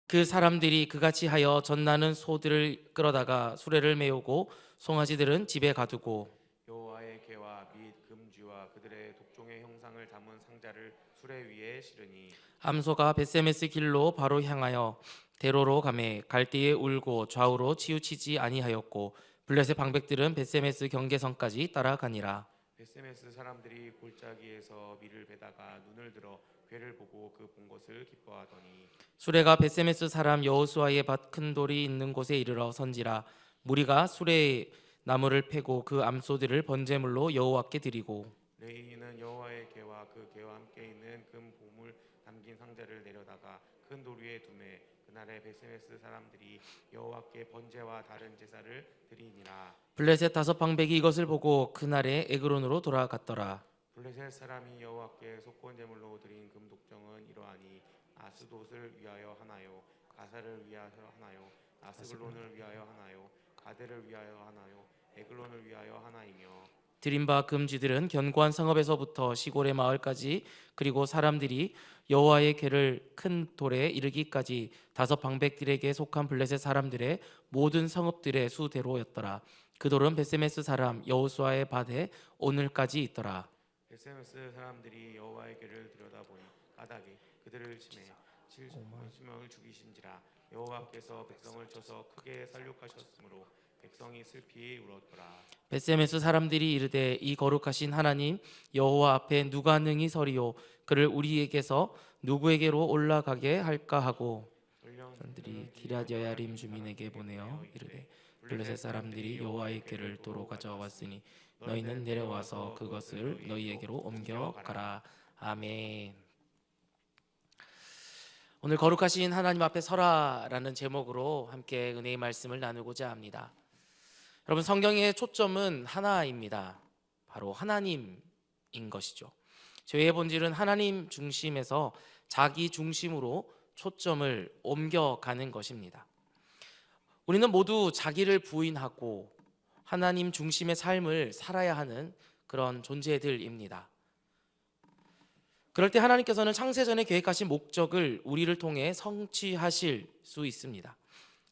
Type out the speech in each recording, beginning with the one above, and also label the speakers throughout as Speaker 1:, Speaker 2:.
Speaker 1: 그 사람들이 그같이 하여 젖나는 소들을 끌어다가 수레를 메우고 송아지들은 집에 가두고
Speaker 2: 여호와의 계와 및 금쥐와 그들의 독종의 형상을 담은 상자를 수레 위에 실으니
Speaker 1: 암소가 벳세메스 길로 바로 향하여 대로로 가매 갈대에 울고 좌우로 치우치지 아니하였고 블레셋 방백들은 벳세메스 경계선까지 따라가니라.
Speaker 2: 베세메스 사람들이 골짜기에서 밀을 베다가 눈을 들어 괴를 보고 그 본 것을 기뻐하더니
Speaker 1: 수레가 벳세메스 사람 여호수아의 밭 큰 돌이 있는 곳에 이르러 선지라. 무리가 수레에 나무를 패고 그 암소들을 번제물로 여호와께 드리고
Speaker 2: 레이인은 여호와의 계와 그 계와 함께 있는 금 보물 담긴 상자를 내려다가 큰 돌 위에 두매 그날에 베세메스 사람들이 여호와께 번제와 다른 제사를 드리니라.
Speaker 1: 블레셋 다섯 방백이 이것을 보고 그날에 에그론으로 돌아갔더라.
Speaker 2: 블레셋 사람이 여호와께 속건 제물로 드린 금 독정은 이러하니 아스돗을 위하여 하나요, 가사를 위하여 하나요, 아스글론을 위하여 하나요, 가데를 위하여 하나요, 에글론을 위하여 하나이며
Speaker 1: 드린 바 금쥐들은 견고한 성읍에서부터 시골의 마을까지 그리고 사람들이 여호와의 궤를 큰 돌에 이르기까지 다섯 방백들에게 속한 블레셋 사람들의 모든 성읍들의 수대로였더라. 그 돌은 베세메스 사람 여호수아의 밭에 오늘까지 있더라.
Speaker 2: 베세메스 사람들이 여호와의 궤를 들여다보니 까닭에 그들을 심해 실명을 죽이신지라. 여호와께서 백성을 쳐서 크게 살육하셨으므로 백성이 슬피 울었더라.
Speaker 1: 베세메스 사람들이 이르되 이 거룩하신 하나님 여호와 앞에 누가 능히 서리요 그를 우리에게서 누구에게로 올라가게 할까 하고 사람들이 기럇 여야림 주민에게 보내어 이르되 블레셋 사람들이 여호와의 궤를 도로 가져왔으니 너희는 내려와서 그것을 너희에게로 옮겨가라. 아멘. 오늘 거룩하신 하나님 앞에 서라라는 제목으로 함께 은혜의 말씀을 나누고자 합니다. 여러분, 성경의 초점은 하나입니다. 바로 하나님인 것이죠. 죄의 본질은 하나님 중심에서 자기 중심으로 초점을 옮겨가는 것입니다. 우리는 모두 자기를 부인하고 하나님 중심의 삶을 살아야 하는 그런 존재들입니다. 그럴 때 하나님께서는 창세전에 계획하신 목적을 우리를 통해 성취하실 수 있습니다.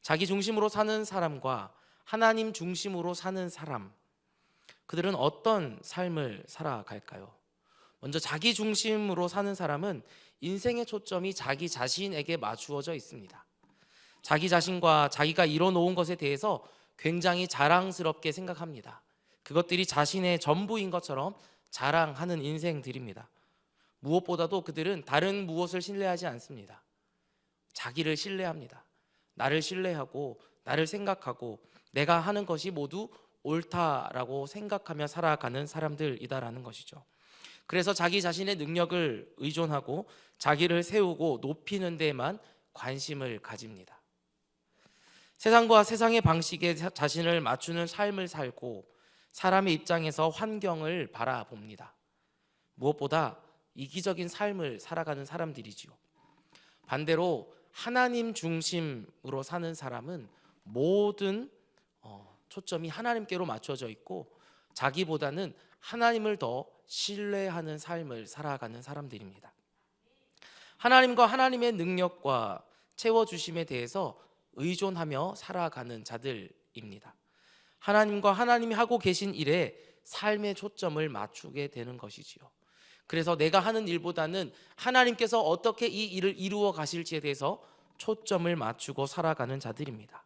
Speaker 1: 자기 중심으로 사는 사람과 하나님 중심으로 사는 사람, 그들은 어떤 삶을 살아갈까요? 먼저 자기 중심으로 사는 사람은 인생의 초점이 자기 자신에게 맞추어져 있습니다. 자기 자신과 자기가 이뤄놓은 것에 대해서 굉장히 자랑스럽게 생각합니다. 그것들이 자신의 전부인 것처럼 자랑하는 인생들입니다. 무엇보다도 그들은 다른 무엇을 신뢰하지 않습니다. 자기를 신뢰합니다. 나를 신뢰하고 나를 생각하고 내가 하는 것이 모두 옳다라고 생각하며 살아가는 사람들이다라는 것이죠. 그래서 자기 자신의 능력을 의존하고 자기를 세우고 높이는 데에만 관심을 가집니다. 세상과 세상의 방식에 자신을 맞추는 삶을 살고 사람의 입장에서 환경을 바라봅니다. 무엇보다 이기적인 삶을 살아가는 사람들이지요. 반대로 하나님 중심으로 사는 사람은 모든 초점이 하나님께로 맞춰져 있고 자기보다는 하나님을 더 신뢰하는 삶을 살아가는 사람들입니다. 하나님과 하나님의 능력과 채워주심에 대해서 의존하며 살아가는 자들입니다. 하나님과 하나님이 하고 계신 일에 삶의 초점을 맞추게 되는 것이지요. 그래서 내가 하는 일보다는 하나님께서 어떻게 이 일을 이루어 가실지에 대해서 초점을 맞추고 살아가는 자들입니다.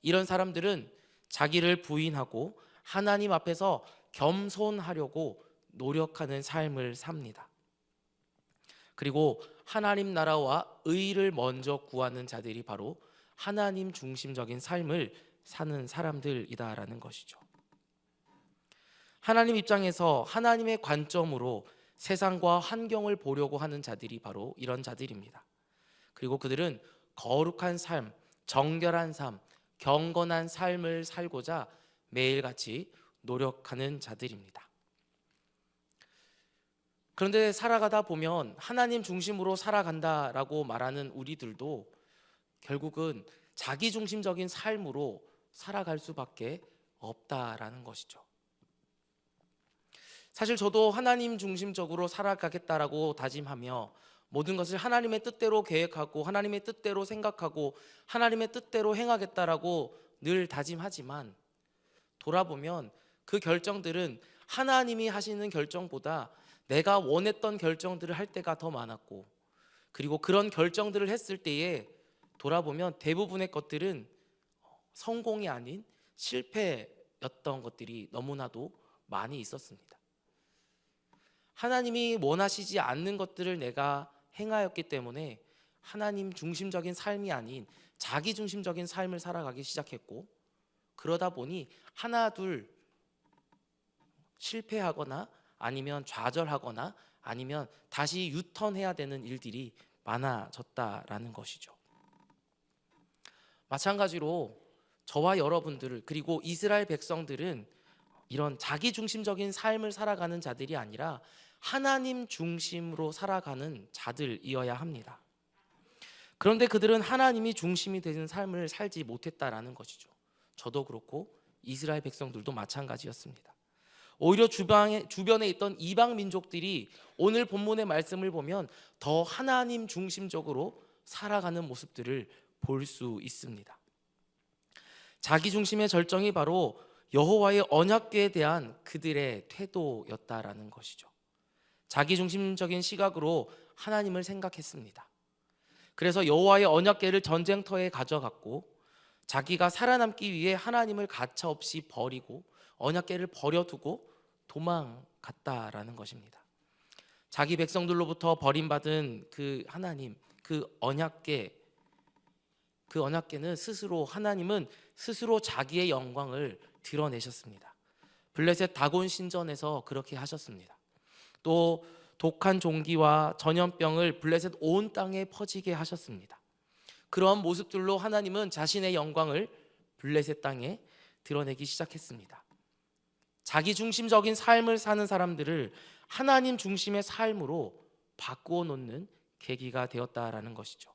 Speaker 1: 이런 사람들은 자기를 부인하고 하나님 앞에서 겸손하려고 노력하는 삶을 삽니다. 그리고 하나님 나라와 의를 먼저 구하는 자들이 바로 하나님 중심적인 삶을 사는 사람들이다라는 것이죠. 하나님 입장에서 하나님의 관점으로 세상과 환경을 보려고 하는 자들이 바로 이런 자들입니다. 그리고 그들은 거룩한 삶, 정결한 삶, 경건한 삶을 살고자 매일같이 노력하는 자들입니다. 그런데 살아가다 보면 하나님 중심으로 살아간다라고 말하는 우리들도 결국은 자기 중심적인 삶으로 살아갈 수밖에 없다라는 것이죠. 사실 저도 하나님 중심적으로 살아가겠다라고 다짐하며 모든 것을 하나님의 뜻대로 계획하고 하나님의 뜻대로 생각하고 하나님의 뜻대로 행하겠다라고 늘 다짐하지만 돌아보면 그 결정들은 하나님이 하시는 결정보다 내가 원했던 결정들을 할 때가 더 많았고, 그리고 그런 결정들을 했을 때에 돌아보면 대부분의 것들은 성공이 아닌 실패였던 것들이 너무나도 많이 있었습니다. 하나님이 원하시지 않는 것들을 내가 행하였기 때문에 하나님 중심적인 삶이 아닌 자기 중심적인 삶을 살아가기 시작했고, 그러다 보니 하나 둘 실패하거나 아니면 좌절하거나 아니면 다시 유턴해야 되는 일들이 많아졌다라는 것이죠. 마찬가지로 저와 여러분들 그리고 이스라엘 백성들은 이런 자기 중심적인 삶을 살아가는 자들이 아니라 하나님 중심으로 살아가는 자들이어야 합니다. 그런데 그들은 하나님이 중심이 되는 삶을 살지 못했다라는 것이죠. 저도 그렇고 이스라엘 백성들도 마찬가지였습니다. 오히려 주변에 있던 이방 민족들이 오늘 본문의 말씀을 보면 더 하나님 중심적으로 살아가는 모습들을 볼 수 있습니다. 자기 중심의 절정이 바로 여호와의 언약궤에 대한 그들의 태도였다라는 것이죠. 자기 중심적인 시각으로 하나님을 생각했습니다. 그래서 여호와의 언약궤를 전쟁터에 가져갔고 자기가 살아남기 위해 하나님을 가차없이 버리고 언약궤를 버려두고 도망갔다라는 것입니다. 자기 백성들로부터 버림받은 그 하나님, 그 언약궤는 하나님은 스스로 자기의 영광을 드러내셨습니다. 블레셋 다곤 신전에서 그렇게 하셨습니다. 또 독한 종기와 전염병을 블레셋 온 땅에 퍼지게 하셨습니다. 그런 모습들로 하나님은 자신의 영광을 블레셋 땅에 드러내기 시작했습니다. 자기 중심적인 삶을 사는 사람들을 하나님 중심의 삶으로 바꾸어 놓는 계기가 되었다라는 것이죠.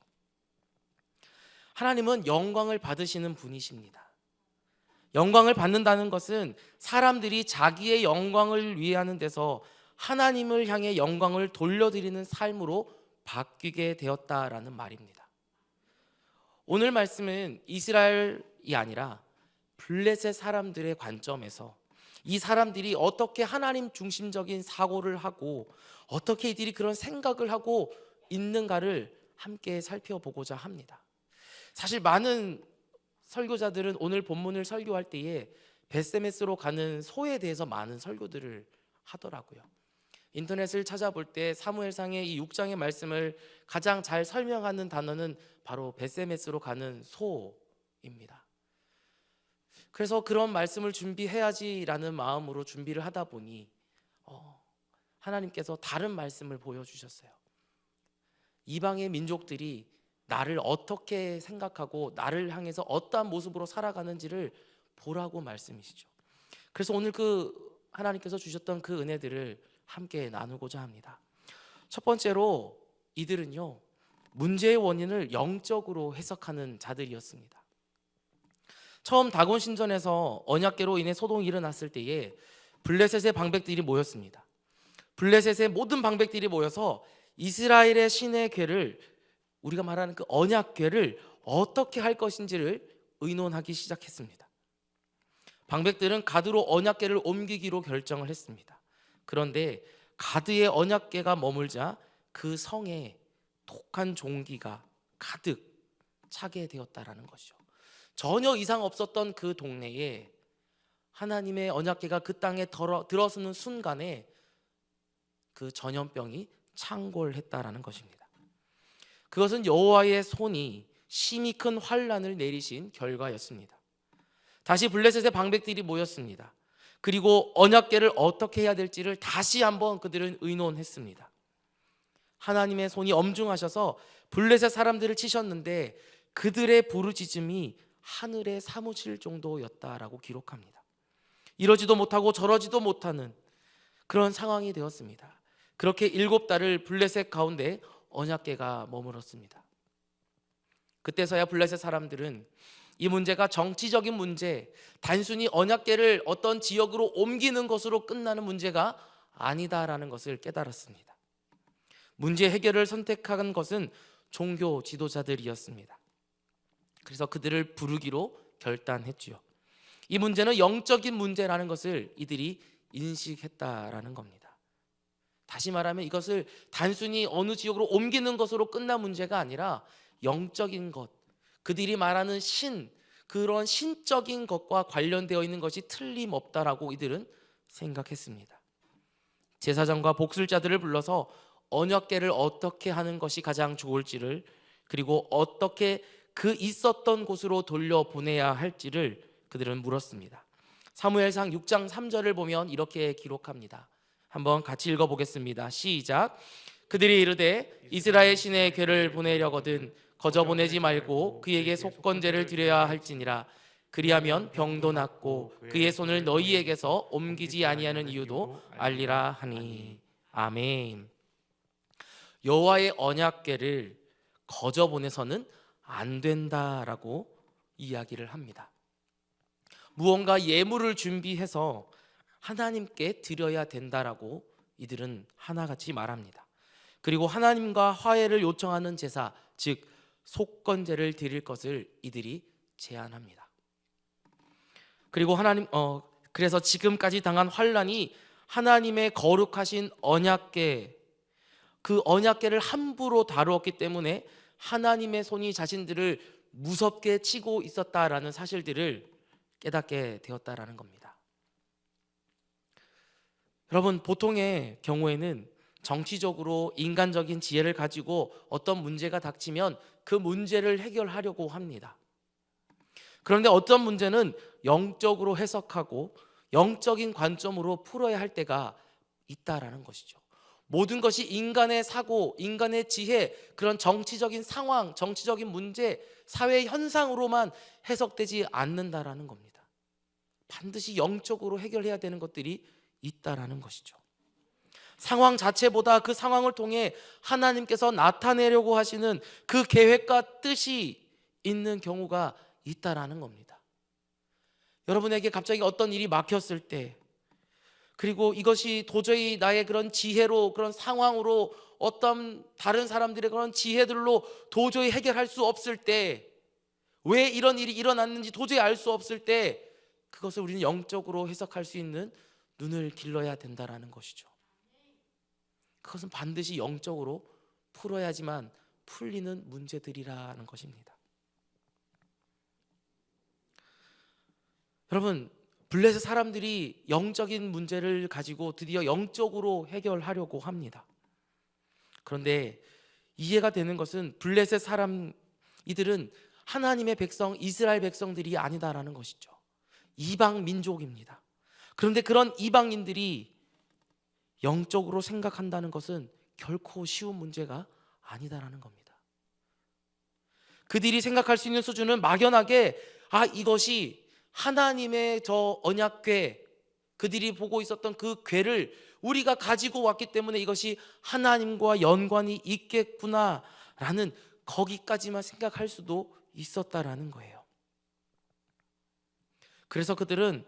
Speaker 1: 하나님은 영광을 받으시는 분이십니다. 영광을 받는다는 것은 사람들이 자기의 영광을 위해 하는 데서 하나님을 향해 영광을 돌려드리는 삶으로 바뀌게 되었다라는 말입니다. 오늘 말씀은 이스라엘이 아니라 블레셋 사람들의 관점에서 이 사람들이 어떻게 하나님 중심적인 사고를 하고 어떻게 이들이 그런 생각을 하고 있는가를 함께 살펴보고자 합니다. 사실 많은 설교자들은 오늘 본문을 설교할 때에 벳세메스로 가는 소에 대해서 많은 설교들을 하더라고요. 인터넷을 찾아볼 때 사무엘상의 이 6장의 말씀을 가장 잘 설명하는 단어는 바로 벳세메스로 가는 소입니다. 그래서 그런 말씀을 준비해야지라는 마음으로 준비를 하다 보니 하나님께서 다른 말씀을 보여주셨어요. 이방의 민족들이 나를 어떻게 생각하고 나를 향해서 어떠한 모습으로 살아가는지를 보라고 말씀이시죠. 그래서 오늘 그 하나님께서 주셨던 그 은혜들을 함께 나누고자 합니다. 첫 번째로 이들은요, 문제의 원인을 영적으로 해석하는 자들이었습니다. 처음 다곤 신전에서 언약궤로 인해 소동이 일어났을 때에 블레셋의 방백들이 모였습니다. 블레셋의 모든 방백들이 모여서 이스라엘의 신의 궤를, 우리가 말하는 그 언약궤를 어떻게 할 것인지를 의논하기 시작했습니다. 방백들은 가드로 언약궤를 옮기기로 결정을 했습니다. 그런데 가드의 언약궤가 머물자 그 성에 독한 종기가 가득 차게 되었다라는 것이죠. 전혀 이상 없었던 그 동네에 하나님의 언약궤가 그 땅에 들어서는 순간에 그 전염병이 창궐했다라는 것입니다. 그것은 여호와의 손이 심히 큰 환난을 내리신 결과였습니다. 다시 블레셋의 방백들이 모였습니다. 그리고 언약궤를 어떻게 해야 될지를 다시 한번 그들은 의논했습니다. 하나님의 손이 엄중하셔서 블레셋 사람들을 치셨는데 그들의 부르짖음이 하늘에 사무칠 정도였다라고 기록합니다. 이러지도 못하고 저러지도 못하는 그런 상황이 되었습니다. 그렇게 7달을 블레셋 가운데 언약궤가 머물었습니다. 그때서야 블레셋 사람들은 이 문제가 정치적인 문제, 단순히 언약궤를 어떤 지역으로 옮기는 것으로 끝나는 문제가 아니다라는 것을 깨달았습니다. 문제 해결을 선택한 것은 종교 지도자들이었습니다. 그래서 그들을 부르기로 결단했지요. 이 문제는 영적인 문제라는 것을 이들이 인식했다라는 겁니다. 다시 말하면 이것을 단순히 어느 지역으로 옮기는 것으로 끝난 문제가 아니라 영적인 것, 그들이 말하는 그런 신적인 것과 관련되어 있는 것이 틀림없다라고 이들은 생각했습니다. 제사장과 복술자들을 불러서 언약궤를 어떻게 하는 것이 가장 좋을지를, 그리고 어떻게 그 있었던 곳으로 돌려보내야 할지를 그들은 물었습니다. 사무엘상 6장 3절을 보면 이렇게 기록합니다. 한번 같이 읽어보겠습니다. 시작. 그들이 이르되 이스라엘 신의 궤를 보내려거든 거저 보내지 말고 그에게 속건제를 드려야 할지니라. 그리하면 병도 낫고 그의 손을 너희에게서 옮기지 아니하는 이유도 알리라 하니. 아멘. 여호와의 언약궤를 거저 보내서는 안 된다라고 이야기를 합니다. 무언가 예물을 준비해서 하나님께 드려야 된다라고 이들은 하나같이 말합니다. 그리고 하나님과 화해를 요청하는 제사, 즉 속건제를 드릴 것을 이들이 제안합니다. 그리고 그래서 지금까지 당한 환난이 하나님의 거룩하신 언약궤, 그 언약궤를 함부로 다루었기 때문에 하나님의 손이 자신들을 무섭게 치고 있었다라는 사실들을 깨닫게 되었다라는 겁니다. 여러분, 보통의 경우에는 정치적으로 인간적인 지혜를 가지고 어떤 문제가 닥치면 그 문제를 해결하려고 합니다. 그런데 어떤 문제는 영적으로 해석하고 영적인 관점으로 풀어야 할 때가 있다라는 것이죠. 모든 것이 인간의 사고, 인간의 지혜, 그런 정치적인 상황, 정치적인 문제, 사회 현상으로만 해석되지 않는다라는 겁니다. 반드시 영적으로 해결해야 되는 것들이 있다라는 것이죠. 상황 자체보다 그 상황을 통해 하나님께서 나타내려고 하시는 그 계획과 뜻이 있는 경우가 있다라는 겁니다. 여러분에게 갑자기 어떤 일이 막혔을 때, 그리고 이것이 도저히 나의 그런 지혜로, 그런 상황으로, 어떤 다른 사람들의 그런 지혜들로 도저히 해결할 수 없을 때, 왜 이런 일이 일어났는지 도저히 알 수 없을 때, 그것을 우리는 영적으로 해석할 수 있는 눈을 길러야 된다라는 것이죠. 그것은 반드시 영적으로 풀어야지만 풀리는 문제들이라는 것입니다. 여러분, 블레셋 사람들이 영적인 문제를 가지고 드디어 영적으로 해결하려고 합니다. 그런데 이해가 되는 것은 블레셋 사람, 이들은 하나님의 백성, 이스라엘 백성들이 아니다라는 것이죠. 이방 민족입니다. 그런데 그런 이방인들이 영적으로 생각한다는 것은 결코 쉬운 문제가 아니다라는 겁니다. 그들이 생각할 수 있는 수준은 막연하게 이것이 하나님의 저 언약궤, 그들이 보고 있었던 그 궤를 우리가 가지고 왔기 때문에 이것이 하나님과 연관이 있겠구나라는 거기까지만 생각할 수도 있었다라는 거예요. 그래서 그들은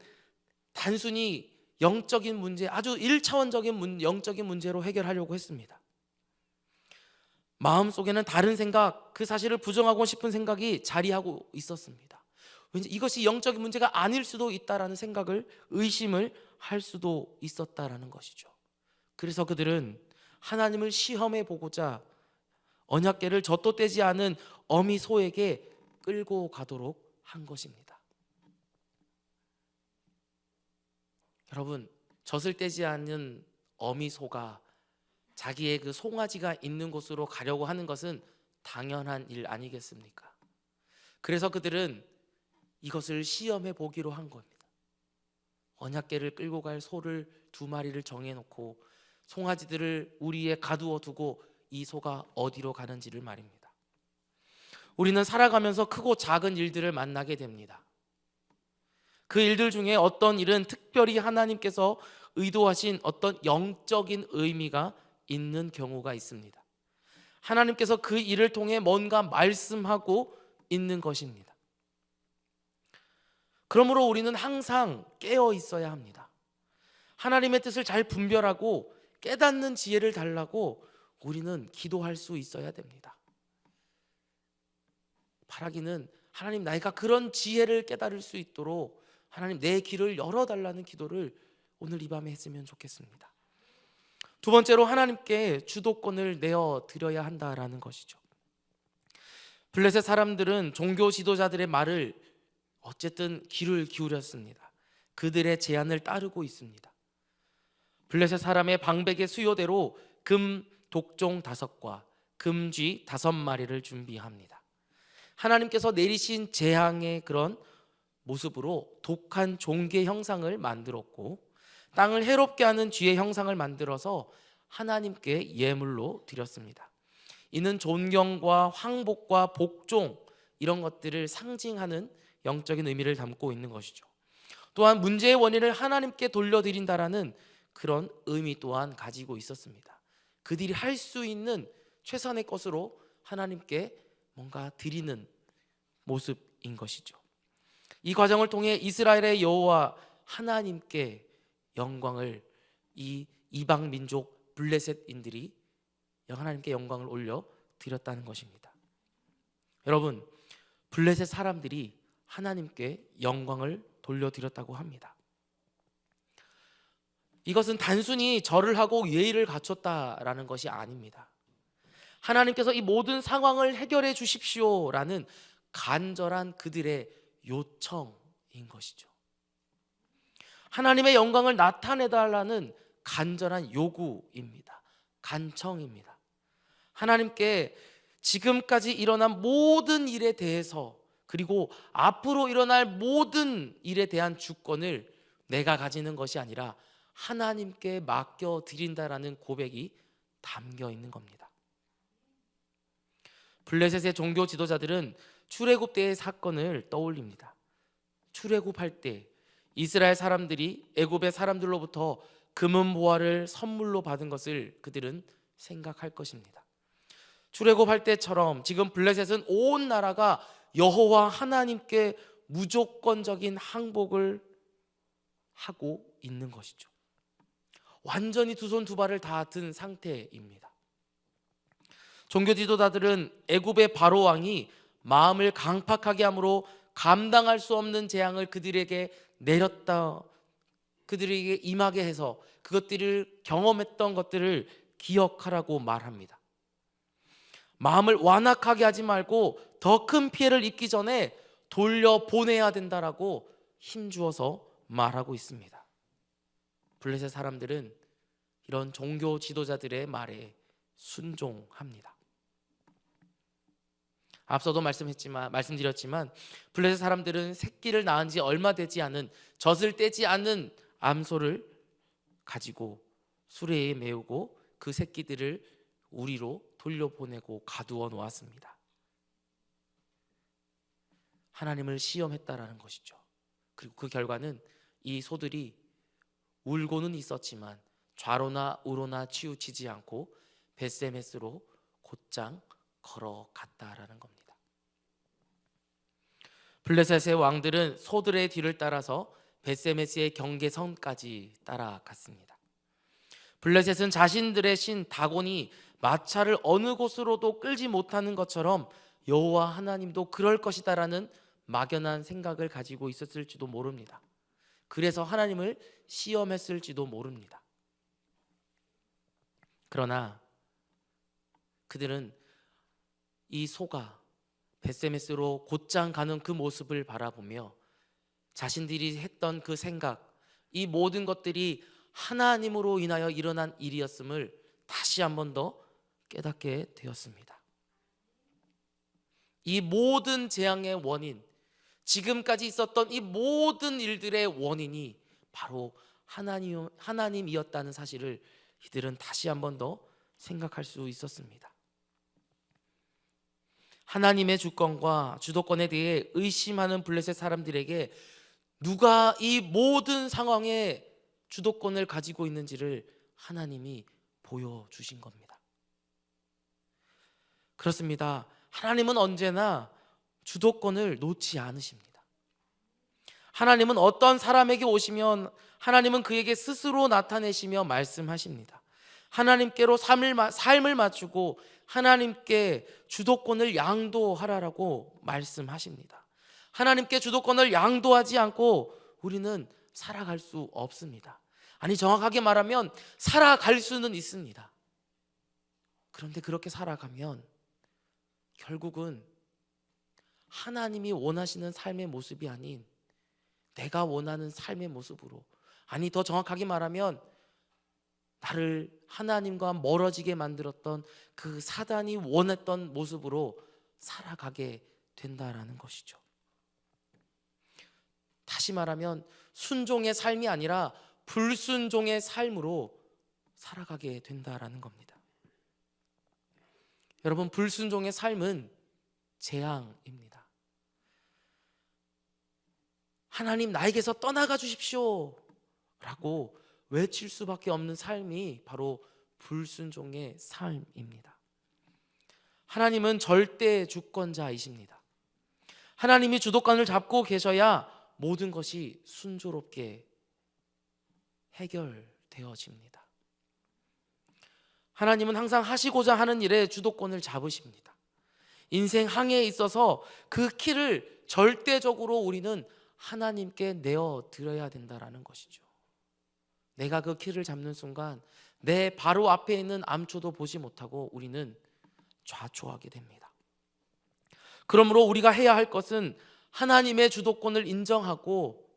Speaker 1: 단순히 영적인 문제, 아주 1차원적인 영적인 문제로 해결하려고 했습니다. 마음속에는 다른 생각, 그 사실을 부정하고 싶은 생각이 자리하고 있었습니다. 왠지 이것이 영적인 문제가 아닐 수도 있다라는 생각을, 의심을 할 수도 있었다라는 것이죠. 그래서 그들은 하나님을 시험해 보고자 언약궤를 젖도 떼지 않은 어미 소에게 끌고 가도록 한 것입니다. 여러분, 젖을 떼지 않는 어미 소가 자기의 그 송아지가 있는 곳으로 가려고 하는 것은 당연한 일 아니겠습니까? 그래서 그들은 이것을 시험해 보기로 한 겁니다. 언약궤를 끌고 갈 소를 2마리를 정해놓고 송아지들을 우리에 가두어 두고 이 소가 어디로 가는지를 말입니다. 우리는 살아가면서 크고 작은 일들을 만나게 됩니다. 그 일들 중에 어떤 일은 특별히 하나님께서 의도하신 어떤 영적인 의미가 있는 경우가 있습니다. 하나님께서 그 일을 통해 뭔가 말씀하고 있는 것입니다. 그러므로 우리는 항상 깨어 있어야 합니다. 하나님의 뜻을 잘 분별하고 깨닫는 지혜를 달라고 우리는 기도할 수 있어야 됩니다. 바라기는 하나님, 내가 그런 지혜를 깨달을 수 있도록 하나님 내 길을 열어달라는 기도를 오늘 이 밤에 했으면 좋겠습니다. 두 번째로 하나님께 주도권을 내어 드려야 한다라는 것이죠. 블레셋 사람들은 종교 지도자들의 말을 어쨌든 귀를 기울였습니다. 그들의 제안을 따르고 있습니다. 블레셋 사람의 방백의 수요대로 금 독종 5과 금쥐 5마리를 준비합니다. 하나님께서 내리신 재앙의 그런 모습으로 독한 종개 형상을 만들었고, 땅을 해롭게 하는 쥐의 형상을 만들어서 하나님께 예물로 드렸습니다. 이는 존경과 황복과 복종, 이런 것들을 상징하는 영적인 의미를 담고 있는 것이죠. 또한 문제의 원인을 하나님께 돌려드린다라는 그런 의미 또한 가지고 있었습니다. 그들이 할 수 있는 최선의 것으로 하나님께 뭔가 드리는 모습인 것이죠. 이 과정을 통해 이스라엘의 여호와 하나님께 영광을, 이 이방 민족 블레셋인들이 하나님께 영광을 올려 드렸다는 것입니다. 여러분, 블레셋 사람들이 하나님께 영광을 돌려드렸다고 합니다. 이것은 단순히 절을 하고 예의를 갖췄다라는 것이 아닙니다. 하나님께서 이 모든 상황을 해결해 주십시오라는 간절한 그들의 요청인 것이죠. 하나님의 영광을 나타내달라는 간절한 요구입니다. 간청입니다. 하나님께 지금까지 일어난 모든 일에 대해서, 그리고 앞으로 일어날 모든 일에 대한 주권을 내가 가지는 것이 아니라 하나님께 맡겨 드린다라는 고백이 담겨 있는 겁니다. 블레셋의 종교 지도자들은 출애굽 때의 사건을 떠올립니다. 출애굽할 때 이스라엘 사람들이 애굽의 사람들로부터 금은 보화를 선물로 받은 것을 그들은 생각할 것입니다. 출애굽할 때처럼 지금 블레셋은 온 나라가 여호와 하나님께 무조건적인 항복을 하고 있는 것이죠. 완전히 두 손 두 발을 다 든 상태입니다. 종교 지도자들은 애굽의 바로 왕이 마음을 강팍하게 함으로 감당할 수 없는 재앙을 그들에게 내렸다, 그들에게 임하게 해서 그것들을 경험했던 것들을 기억하라고 말합니다. 마음을 완악하게 하지 말고 더 큰 피해를 입기 전에 돌려보내야 된다라고 힘주어서 말하고 있습니다. 블레셋 사람들은 이런 종교 지도자들의 말에 순종합니다. 앞서도 말씀드렸지만 블레셋 사람들은 새끼를 낳은 지 얼마 되지 않은, 젖을 떼지 않은 암소를 가지고 수레에 메우고 그 새끼들을 우리로 돌려보내고 가두어 놓았습니다. 하나님을 시험했다라는 것이죠. 그리고 그 결과는 이 소들이 울고는 있었지만 좌로나 우로나 치우치지 않고 벳세메스로 곧장 걸어갔다라는 겁니다. 블레셋의 왕들은 소들의 뒤를 따라서 벳세메스의 경계선까지 따라갔습니다. 블레셋은 자신들의 신 다곤이 마차를 어느 곳으로도 끌지 못하는 것처럼 여호와 하나님도 그럴 것이다라는 막연한 생각을 가지고 있었을지도 모릅니다. 그래서 하나님을 시험했을지도 모릅니다. 그러나 그들은 이 소가 벳세메스로 곧장 가는 그 모습을 바라보며 자신들이 했던 그 생각, 이 모든 것들이 하나님으로 인하여 일어난 일이었음을 다시 한 번 더 깨닫게 되었습니다. 이 모든 재앙의 원인, 지금까지 있었던 이 모든 일들의 원인이 바로 하나님이었다는 사실을 이들은 다시 한 번 더 생각할 수 있었습니다. 하나님의 주권과 주도권에 대해 의심하는 블레셋 사람들에게 누가 이 모든 상황에 주도권을 가지고 있는지를 하나님이 보여주신 겁니다. 그렇습니다. 하나님은 언제나 주도권을 놓지 않으십니다. 하나님은 어떤 사람에게 오시면 하나님은 그에게 스스로 나타내시며 말씀하십니다. 하나님께로 삶을 맞추고 하나님께 주도권을 양도하라라고 말씀하십니다. 하나님께 주도권을 양도하지 않고 우리는 살아갈 수 없습니다. 아니, 정확하게 말하면 살아갈 수는 있습니다. 그런데 그렇게 살아가면 결국은 하나님이 원하시는 삶의 모습이 아닌 내가 원하는 삶의 모습으로, 아니 더 정확하게 말하면 나를 하나님과 멀어지게 만들었던 그 사단이 원했던 모습으로 살아가게 된다라는 것이죠. 다시 말하면 순종의 삶이 아니라 불순종의 삶으로 살아가게 된다라는 겁니다. 여러분, 불순종의 삶은 재앙입니다. 하나님, 나에게서 떠나가 주십시오 라고 외칠 수밖에 없는 삶이 바로 불순종의 삶입니다. 하나님은 절대 주권자이십니다. 하나님이 주도권을 잡고 계셔야 모든 것이 순조롭게 해결되어집니다. 하나님은 항상 하시고자 하는 일에 주도권을 잡으십니다. 인생 항해에 있어서 그 키를 절대적으로 우리는 하나님께 내어드려야 된다라는 것이죠. 내가 그 키를 잡는 순간 내 바로 앞에 있는 암초도 보지 못하고 우리는 좌초하게 됩니다. 그러므로 우리가 해야 할 것은 하나님의 주도권을 인정하고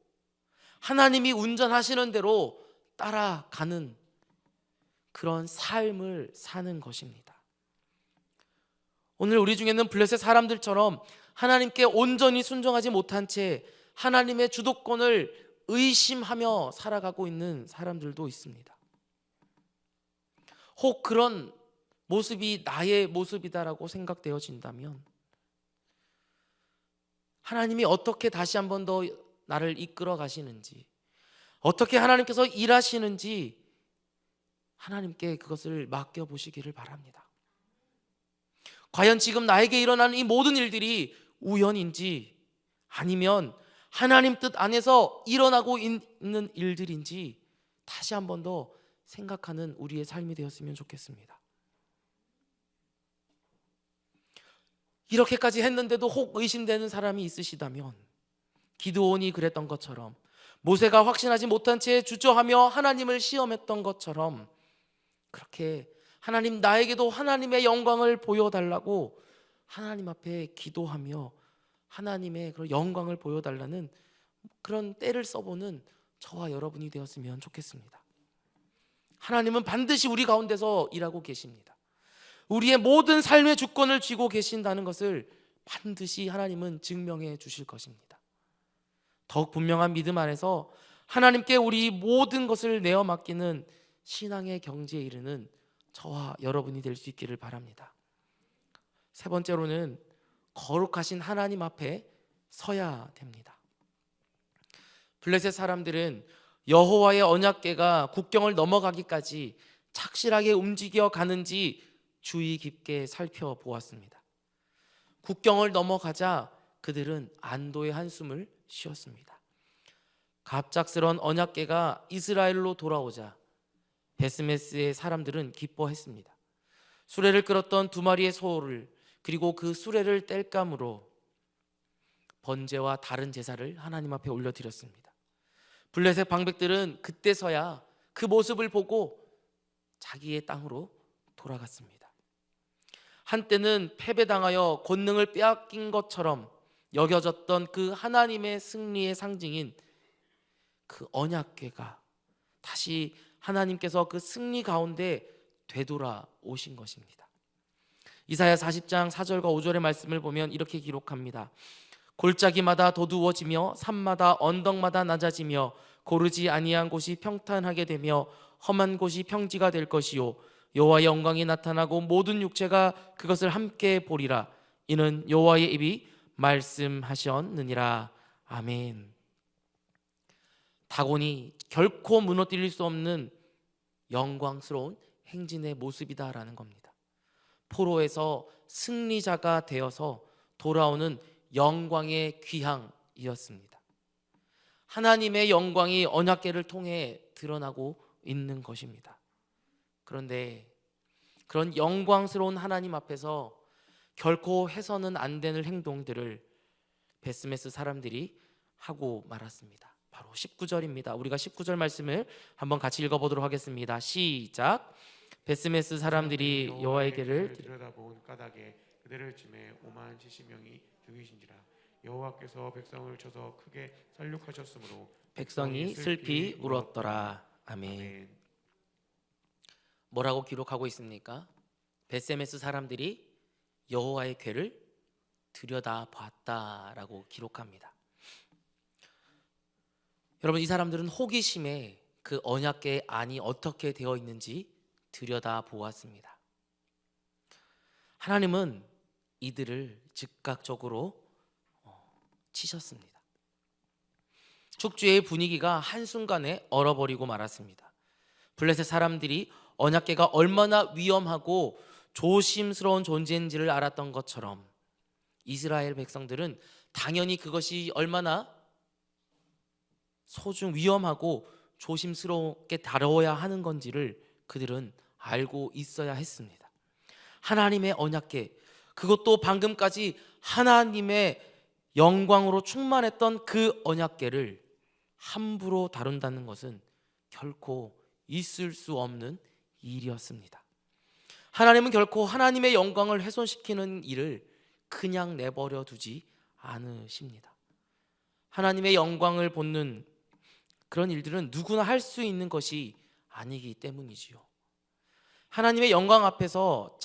Speaker 1: 하나님이 운전하시는 대로 따라가는 그런 삶을 사는 것입니다. 오늘 우리 중에는 블레셋 사람들처럼 하나님께 온전히 순종하지 못한 채 하나님의 주도권을 의심하며 살아가고 있는 사람들도 있습니다. 혹 그런 모습이 나의 모습이다라고 생각되어진다면 하나님이 어떻게 다시 한 번 더 나를 이끌어 가시는지, 어떻게 하나님께서 일하시는지 하나님께 그것을 맡겨보시기를 바랍니다. 과연 지금 나에게 일어나는 이 모든 일들이 우연인지 아니면 하나님 뜻 안에서 일어나고 있는 일들인지 다시 한 번 더 생각하는 우리의 삶이 되었으면 좋겠습니다. 이렇게까지 했는데도 혹 의심되는 사람이 있으시다면 기드온이 그랬던 것처럼, 모세가 확신하지 못한 채 주저하며 하나님을 시험했던 것처럼 그렇게 하나님, 나에게도 하나님의 영광을 보여달라고 하나님 앞에 기도하며 하나님의 그런 영광을 보여달라는 그런 때를 써보는 저와 여러분이 되었으면 좋겠습니다. 하나님은 반드시 우리 가운데서 일하고 계십니다. 우리의 모든 삶의 주권을 쥐고 계신다는 것을 반드시 하나님은 증명해 주실 것입니다. 더욱 분명한 믿음 안에서 하나님께 우리 모든 것을 내어 맡기는 신앙의 경지에 이르는 저와 여러분이 될 수 있기를 바랍니다. 세 번째로는 거룩하신 하나님 앞에 서야 됩니다. 블레셋 사람들은 여호와의 언약궤가 국경을 넘어가기까지 착실하게 움직여 가는지 주의 깊게 살펴보았습니다. 국경을 넘어가자 그들은 안도의 한숨을 쉬었습니다. 갑작스런 언약궤가 이스라엘로 돌아오자 베스메스의 사람들은 기뻐했습니다. 수레를 끌었던 두 마리의 소를, 그리고 그 수레를 땔감으로 번제와 다른 제사를 하나님 앞에 올려드렸습니다. 블레셋 방백들은 그때서야 그 모습을 보고 자기의 땅으로 돌아갔습니다. 한때는 패배당하여 권능을 빼앗긴 것처럼 여겨졌던 그 하나님의 승리의 상징인 그 언약궤가 다시 하나님께서 그 승리 가운데 되돌아오신 것입니다. 이사야 40장 4절과 5절의 말씀을 보면 이렇게 기록합니다. 골짜기마다 도두어지며 산마다 언덕마다 낮아지며 고르지 아니한 곳이 평탄하게 되며 험한 곳이 평지가 될 것이요 여호와의 영광이 나타나고 모든 육체가 그것을 함께 보리라. 이는 여호와의 입이 말씀하셨느니라. 아멘. 다곤이 결코 무너뜨릴 수 없는 영광스러운 행진의 모습이다라는 겁니다. 포로에서 승리자가 되어서 돌아오는 영광의 귀향이었습니다. 하나님의 영광이 언약궤를 통해 드러나고 있는 것입니다. 그런데 그런 영광스러운 하나님 앞에서 결코 해서는 안 되는 행동들을 베스메스 사람들이 하고 말았습니다. 바로 19절입니다. 우리가 19절 말씀을 한번 같이 읽어보도록 하겠습니다. 시작. 베스메스 사람들이 여호와에게를
Speaker 2: 들여다본 까닭에 그들을 치매 5만 70명이 죽이신지라. 여호와께서 백성을 쳐서 크게 살육하셨으므로
Speaker 1: 백성이 슬피 울었더라. 아멘.
Speaker 2: 아멘.
Speaker 1: 뭐라고 기록하고 있습니까? 베스메스 사람들이 여호와의 궤를 들여다봤다라고 기록합니다. 여러분, 이 사람들은 호기심에 그 언약궤의 안이 어떻게 되어 있는지 들여다보았습니다. 하나님은 이들을 즉각적으로 치셨습니다. 축제의 분위기가 한순간에 얼어버리고 말았습니다. 블레셋 사람들이 언약궤가 얼마나 위험하고 조심스러운 존재인지를 알았던 것처럼 이스라엘 백성들은 당연히 그것이 얼마나 위험하고 조심스럽게 다뤄야 하는 건지를 그들은 알고 있어야 했습니다. 하나님의 언약궤, 그것도 방금까지 하나님의 영광으로 충만했던 그 언약궤를 함부로 다룬다는 것은 결코 있을 수 없는 일이었습니다. 하나님은 결코 하나님의 영광을 훼손시키는 일을 그냥 내버려 두지 않으십니다. 하나님의 영광을 본는 그런 일들은 누구나 할 수 있는 것이 아니기 때문이지요. 하나님의 영광 앞에서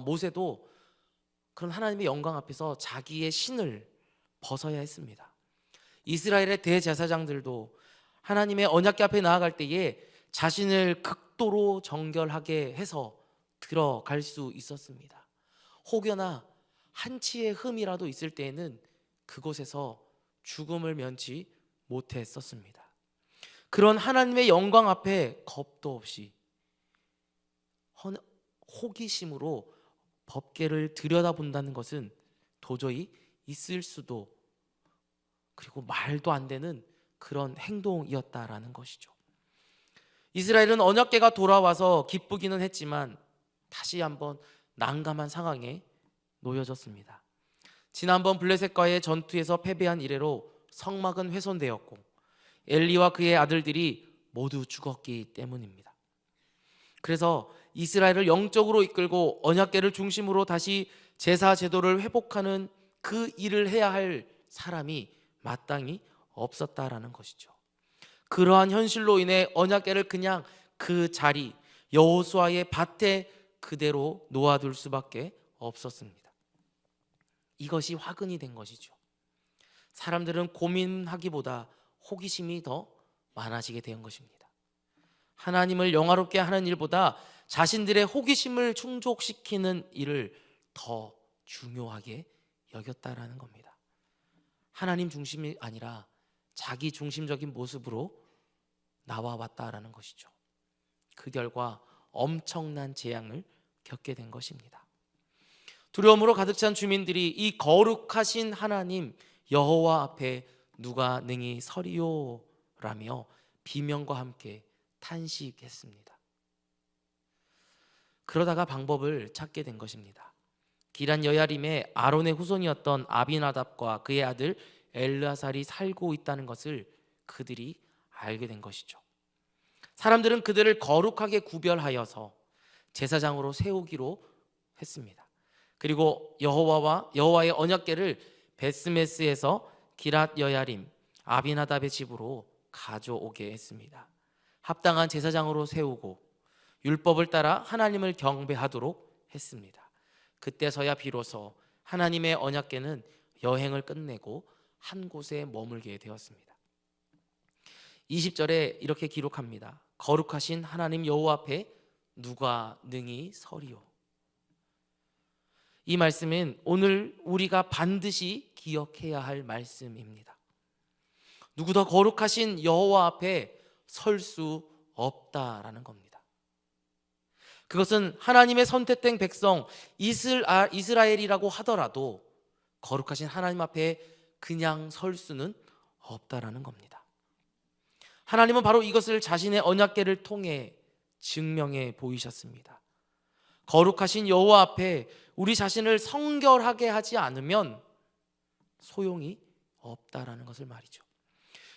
Speaker 1: 모세도 그런 하나님의 영광 앞에서 자기의 신을 벗어야 했습니다. 이스라엘의 대제사장들도 하나님의 언약궤 앞에 나아갈 때에 자신을 극도로 정결하게 해서 들어갈 수 있었습니다. 혹여나 한치의 흠이라도 있을 때에는 그곳에서 죽음을 면치 못했었습니다. 그런 하나님의 영광 앞에 겁도 없이 호기심으로 법궤를 들여다본다는 것은 도저히 있을 수도 그리고 말도 안 되는 그런 행동이었다라는 것이죠. 이스라엘은 언약궤가 돌아와서 기쁘기는 했지만 다시 한번 난감한 상황에 놓여졌습니다. 지난번 블레셋과의 전투에서 패배한 이래로 성막은 훼손되었고 엘리와 그의 아들들이 모두 죽었기 때문입니다. 그래서 이스라엘을 영적으로 이끌고 언약궤를 중심으로 다시 제사 제도를 회복하는 그 일을 해야 할 사람이 마땅히 없었다라는 것이죠. 그러한 현실로 인해 언약궤를 그냥 그 자리 여호수아의 밭에 그대로 놓아둘 수밖에 없었습니다. 이것이 화근이 된 것이죠. 사람들은 고민하기보다 호기심이 더 많아지게 된 것입니다. 하나님을 영화롭게 하는 일보다 자신들의 호기심을 충족시키는 일을 더 중요하게 여겼다라는 겁니다. 하나님 중심이 아니라 자기 중심적인 모습으로 나와왔다라는 것이죠. 그 결과 엄청난 재앙을 겪게 된 것입니다. 두려움으로 가득 찬 주민들이 이 거룩하신 하나님 여호와 앞에 누가 능히 서리요라며 비명과 함께 탄식했습니다. 그러다가 방법을 찾게 된 것입니다. 기란 여야림의 아론의 후손이었던 아비나답과 그의 아들 엘르아살이 살고 있다는 것을 그들이 알게 된 것이죠. 사람들은 그들을 거룩하게 구별하여서 제사장으로 세우기로 했습니다. 그리고 여호와의 언약궤를 베스메스에서 기랏 여야림 아비나답의 집으로 가져오게 했습니다. 합당한 제사장으로 세우고 율법을 따라 하나님을 경배하도록 했습니다. 그때서야 비로소 하나님의 언약궤는 여행을 끝내고 한 곳에 머물게 되었습니다. 20절에 이렇게 기록합니다. 거룩하신 하나님 여호와 앞에 누가 능히 서리요. 이 말씀은 오늘 우리가 반드시 기억해야 할 말씀입니다. 누구 더 거룩하신 여호와 앞에 설 수 없다라는 겁니다. 그것은 하나님의 선택된 백성 이스라엘이라고 하더라도 거룩하신 하나님 앞에 그냥 설 수는 없다라는 겁니다. 하나님은 바로 이것을 자신의 언약궤를 통해 증명해 보이셨습니다. 거룩하신 여호와 앞에 우리 자신을 성결하게 하지 않으면 소용이 없다라는 것을 말이죠.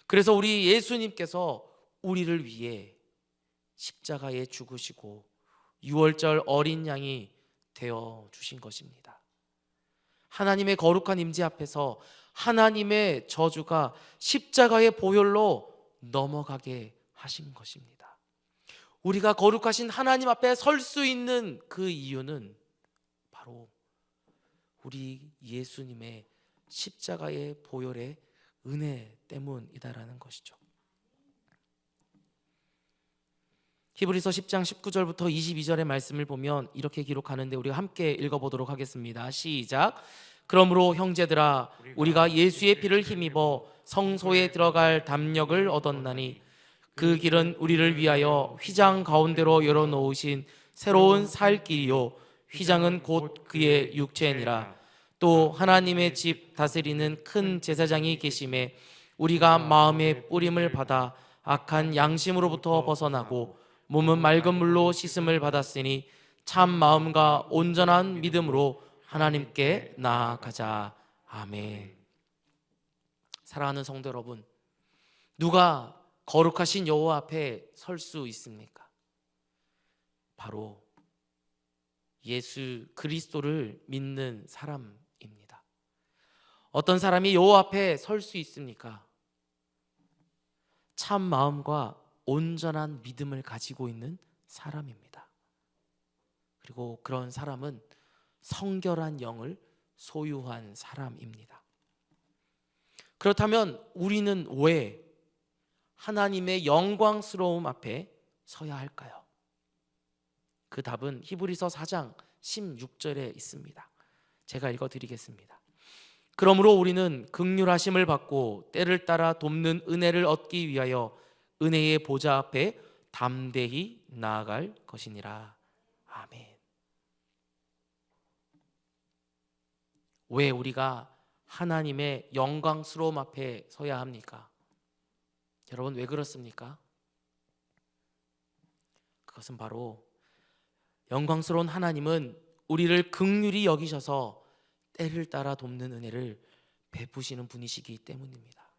Speaker 1: 그래서 우리 예수님께서 우리를 위해 십자가에 죽으시고 유월절 어린 양이 되어 주신 것입니다. 하나님의 거룩한 임재 앞에서 하나님의 저주가 십자가의 보혈로 넘어가게 하신 것입니다. 우리가 거룩하신 하나님 앞에 설 수 있는 그 이유는 바로 우리 예수님의 십자가의 보혈의 은혜 때문이다라는 것이죠. 히브리서 10장 19절부터 22절의 말씀을 보면 이렇게 기록하는데 우리가 함께 읽어보도록 하겠습니다. 시작. 그러므로 형제들아 우리가 예수의 피를 힘입어 성소에 들어갈 담력을 얻었나니 그 길은 우리를 위하여 휘장 가운데로 열어놓으신 새로운 살 길이요 휘장은 곧 그의 육체니라. 또 하나님의 집 다스리는 큰 제사장이 계심에 우리가 마음의 뿌림을 받아 악한 양심으로부터 벗어나고 몸은 맑은 물로 씻음을 받았으니 참 마음과 온전한 믿음으로 하나님께 나아가자. 아멘. 사랑하는 성도 여러분, 누가 거룩하신 여호와 앞에 설 수 있습니까? 바로 예수 그리스도를 믿는 사람입니다. 어떤 사람이 여호와 앞에 설 수 있습니까? 참 마음과 온전한 믿음을 가지고 있는 사람입니다. 그리고 그런 사람은 성결한 영을 소유한 사람입니다. 그렇다면 우리는 왜 하나님의 영광스러움 앞에 서야 할까요? 그 답은 히브리서 4장 16절에 있습니다. 제가 읽어드리겠습니다. 그러므로 우리는 긍휼하심을 받고 때를 따라 돕는 은혜를 얻기 위하여 은혜의 보좌 앞에 담대히 나아갈 것이니라. 아멘. 왜 우리가 하나님의 영광스러움 앞에 서야 합니까? 여러분 왜 그렇습니까? 그것은 바로 영광스러운 하나님은 우리를 긍휼히 여기셔서 때를 따라 돕는 은혜를 베푸시는 분이시기 때문입니다.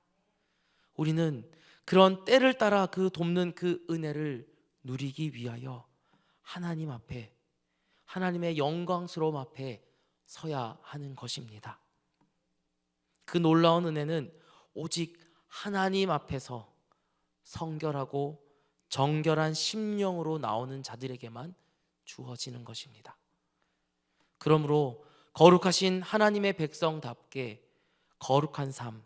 Speaker 1: 우리는 그런 때를 따라 그 돕는 그 은혜를 누리기 위하여 하나님 앞에, 하나님의 영광스러움 앞에 서야 하는 것입니다. 그 놀라운 은혜는 오직 하나님 앞에서 성결하고 정결한 심령으로 나오는 자들에게만 주어지는 것입니다. 그러므로 거룩하신 하나님의 백성답게 거룩한 삶,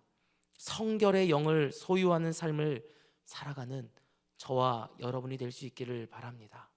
Speaker 1: 성결의 영을 소유하는 삶을 살아가는 저와 여러분이 될 수 있기를 바랍니다.